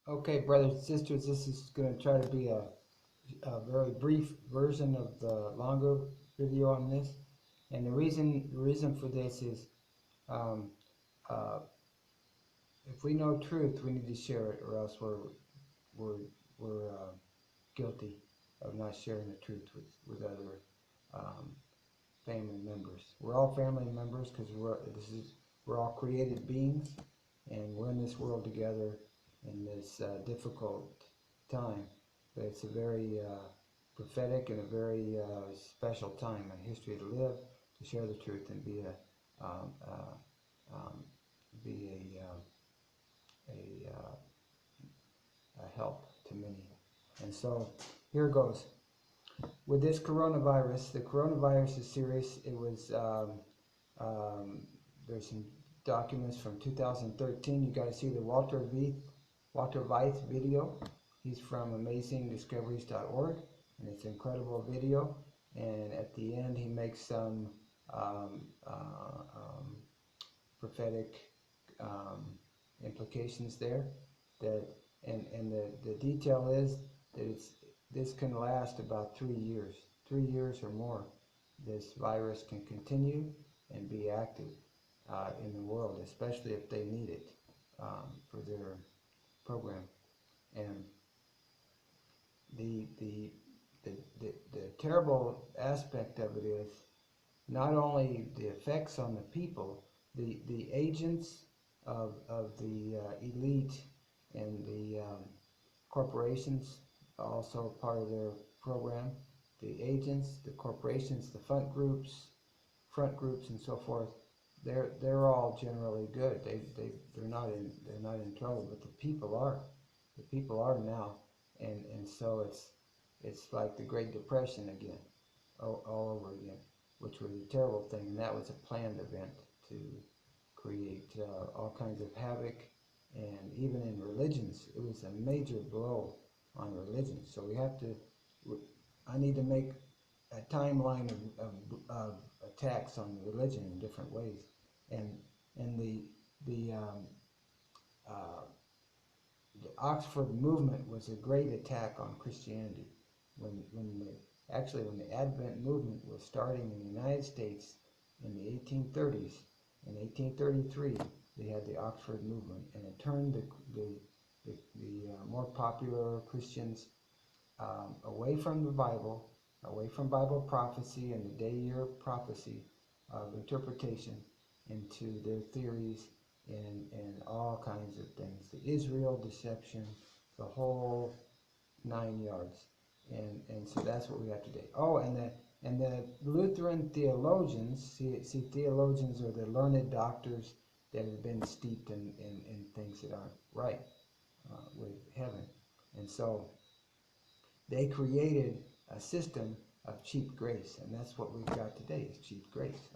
Okay, brothers and sisters, this is going to try to be a very brief version of the longer video on this. And the reason for this is um, uh, if we know truth, we need to share it, or else we're we're guilty of not sharing the truth with other um, family members. We're all family members because we're all created beings, and we're in this world together in this difficult time. But it's a very prophetic and a very special time in history to live, to share the truth and um, um, be a help to many. And so here goes. With this coronavirus, the coronavirus is serious. It was there's some documents from 2013. You got to see the Walter Veith video. He's from AmazingDiscoveries.org, and it's an incredible video. And at the end, he makes some um, uh, um, prophetic um, implications there. That and the detail is that this can last about 3 years, 3 years or more. This virus can continue and be active in the world, especially if they need it for their program. And the, the the terrible aspect of it is not only the effects on the people, the agents of the elite and the corporations, also part of their program. The agents, the corporations, the front groups, and so forth. They're all generally good. They're not in trouble, but the people are. The people are now, and so it's like the Great Depression again, all over again, which was a terrible thing, and that was a planned event to create all kinds of havoc, and even in religions, it was a major blow on religion. So I need to make a timeline of attacks on religion in different ways, and and the um, uh, the Oxford movement was a great attack on Christianity. When the Advent movement was starting in the United States in the 1830s, in 1833 they had the Oxford movement, and it turned the more popular Christians away from the Bible, away from Bible prophecy and the day-year prophecy of interpretation, into their theories and all kinds of things. The Israel deception, the whole 9 yards. And so that's what we have today. Oh, and the Lutheran theologians, see theologians are the learned doctors that have been steeped in things that aren't right with heaven. And so they created a system of cheap grace, and that's what we've got today is cheap grace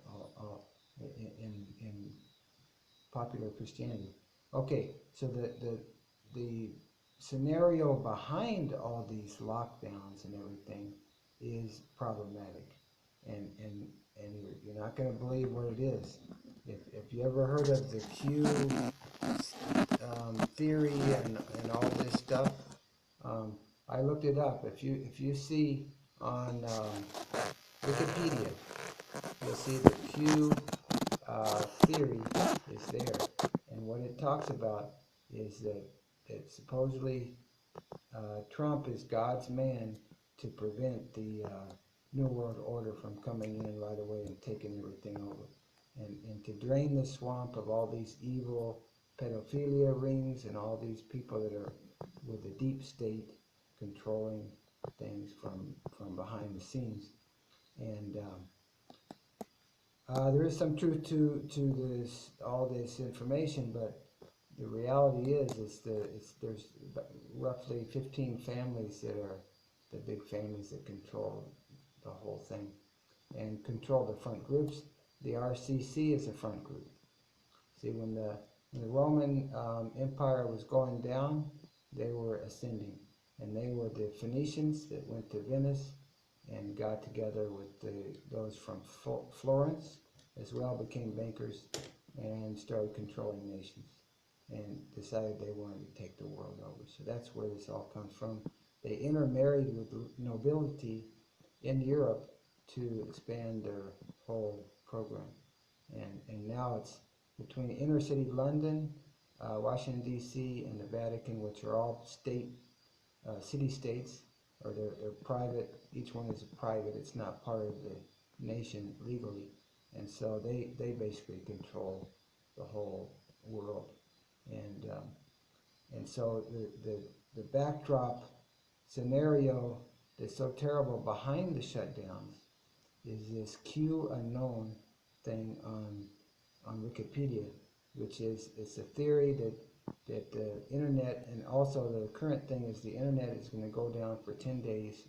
in popular Christianity. Okay, so the scenario behind all these lockdowns and everything is problematic, and you're not going to believe what it is. If you ever heard of the Q theory and all this stuff, um, I looked it up. If you see on Wikipedia, you'll see the Q theory is there, and what it talks about is that supposedly Trump is God's man to prevent the New World Order from coming in right away and taking everything over, and to drain the swamp of all these evil pedophilia rings and all these people that are with the deep state controlling things from behind the scenes. And there is some truth to this all this information, but the reality is there's roughly 15 families that are the big families that control the whole thing and control the front groups. The RCC is a front group. See, when the Roman Empire was going down, they were ascending, and they were the Phoenicians that went to Venice and got together with those from Florence as well, became bankers and started controlling nations. and decided they wanted to take the world over. So that's where this all comes from. They intermarried with nobility in Europe to expand their whole program. And now it's between inner city London, Washington, D.C., and the Vatican, which are all city-states, or they're private. Each one is private. It's not part of the nation legally. And so they basically control the whole world. And so the backdrop scenario that's so terrible behind the shutdowns is this QAnon thing on Wikipedia, which is it's a theory that the internet, and also the current thing is the internet is going to go down for 10 days.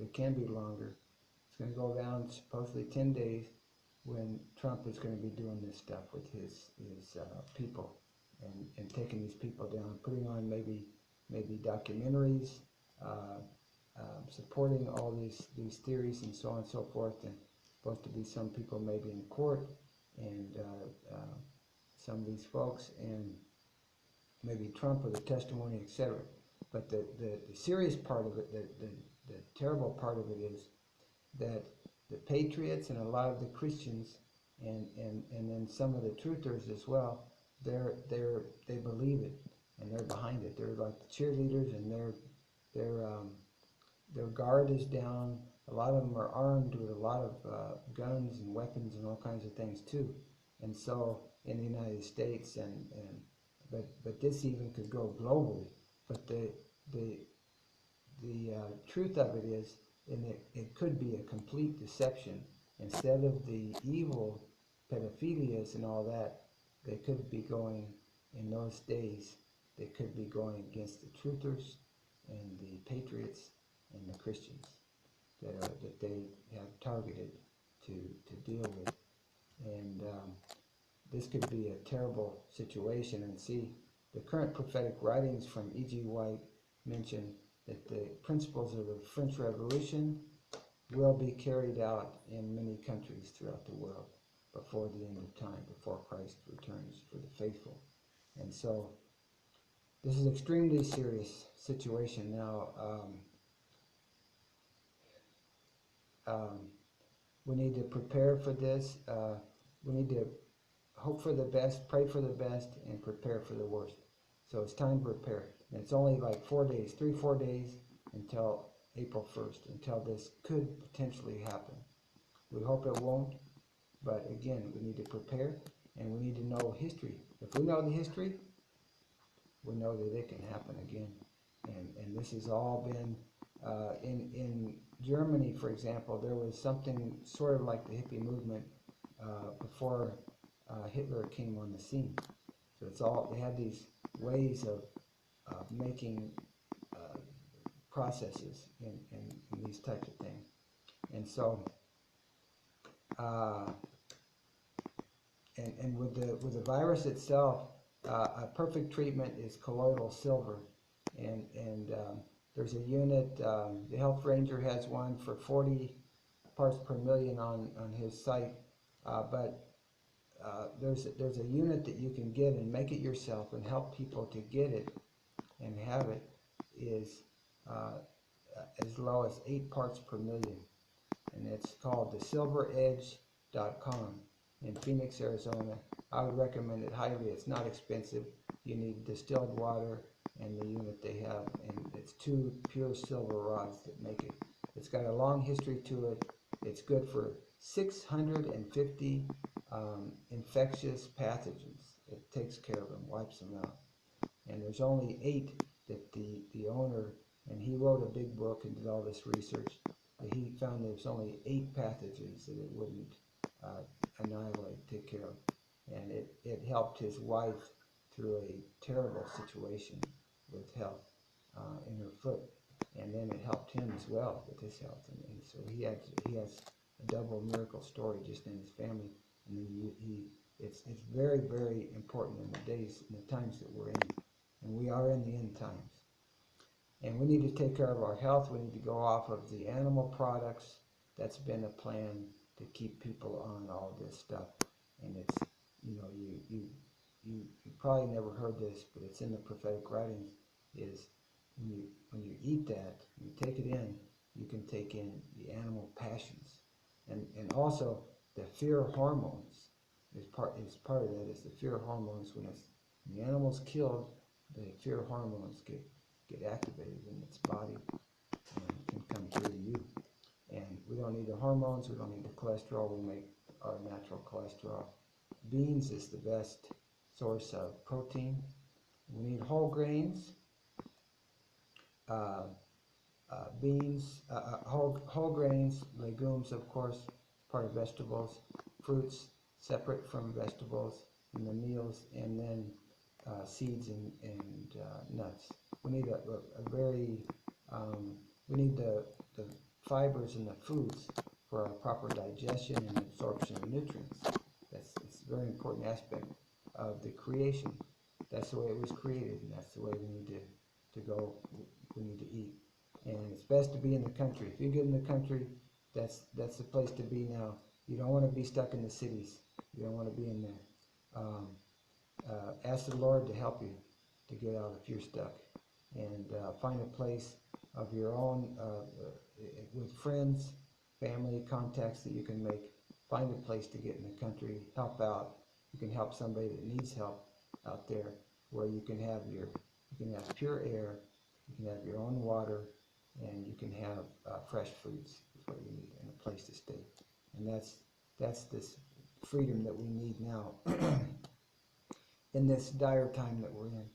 It can be longer. It's going to go down supposedly 10 days when Trump is going to be doing this stuff with his people, and taking these people down, putting on maybe documentaries, supporting all these theories and so on and so forth, and supposed to be some people maybe in court, and some of these folks, and maybe Trump or the testimony, etc. But the serious part of it, the terrible part of it is that the patriots and a lot of the Christians and then some of the truthers as well, they believe it, and they're behind it. They're like the cheerleaders, and their guard is down. A lot of them are armed with a lot of guns and weapons and all kinds of things too. And so in the United States, but this even could go globally. But the truth of it is, and it could be a complete deception. Instead of the evil pedophilias and all that, they could be going, in those days, they could be going against the truthers and the patriots and the Christians that they have targeted to deal with. And this could be a terrible situation. And see, the current prophetic writings from E.G. White mention that the principles of the French Revolution will be carried out in many countries throughout the world before the end of time, before Christ returns for the faithful. And so this is an extremely serious situation now. We need to prepare for this. We need to hope for the best, pray for the best, and prepare for the worst. So it's time to prepare. And it's only like 4 days, 3-4 days until April 1st, until this could potentially happen. We hope it won't, but again, we need to prepare, and we need to know history. If we know the history, we know that it can happen again. And this has all been, in Germany, for example, there was something sort of like the hippie movement before Hitler came on the scene. So it's all, they had these ways of making processes in these types of things. And so, and with the virus itself, a perfect treatment is colloidal silver, and there's a unit. The Health Ranger has one for 40 parts per million on his site, but there's a unit that you can get and make it yourself and help people to get it and have it, is as low as 8 parts per million, and it's called thesilveredge.com in Phoenix, Arizona. I would recommend it highly. It's not expensive. You need distilled water and the unit they have, and it's 2 pure silver rods that make it. It's got a long history to it. It's good for 650 infectious pathogens. It takes care of them, wipes them out. And there's only 8 that the owner, and he wrote a big book and did all this research, but he found there's only 8 pathogens that it wouldn't annihilate, take care of. And it helped his wife through a terrible situation with health in her foot. And then it helped him as well with his health. And so he has a double miracle story just in his family. And then it's very, very important in the days, in the times that we're in. And we are in the end times. And we need to take care of our health. We need to go off of the animal products. That's been a plan to keep people on all this stuff. And it's, you know, you probably never heard this, but it's in the prophetic writings, is when you eat that, you take it in, you can take in the animal passions. And also the fear hormones is part of that, is the fear hormones. When the animal's killed, the fear hormones get activated in its body and can come through you. And we don't need the hormones, we don't need the cholesterol, we make our natural cholesterol. Beans is the best source of protein. We need whole grains, uh, beans, whole grains, legumes, of course, part of vegetables, fruits separate from vegetables in the meals, and then seeds and nuts. We need a very, we need the fibers in the foods for our proper digestion and absorption of nutrients. It's a very important aspect of the creation. That's the way it was created, and that's the way we need to go. We need to eat, and it's best to be in the country. If you get in the country, that's the place to be now. You don't want to be stuck in the cities. You don't want to be in there. Ask the Lord to help you to get out if you're stuck, and find a place of your own with friends, family, contacts that you can make. Find a place to get in the country, help out. You can help somebody that needs help out there, where you can have pure air, you can have your own water, and you can have fresh foods is what you need, and a place to stay. And that's this freedom that we need now in this dire time that we're in.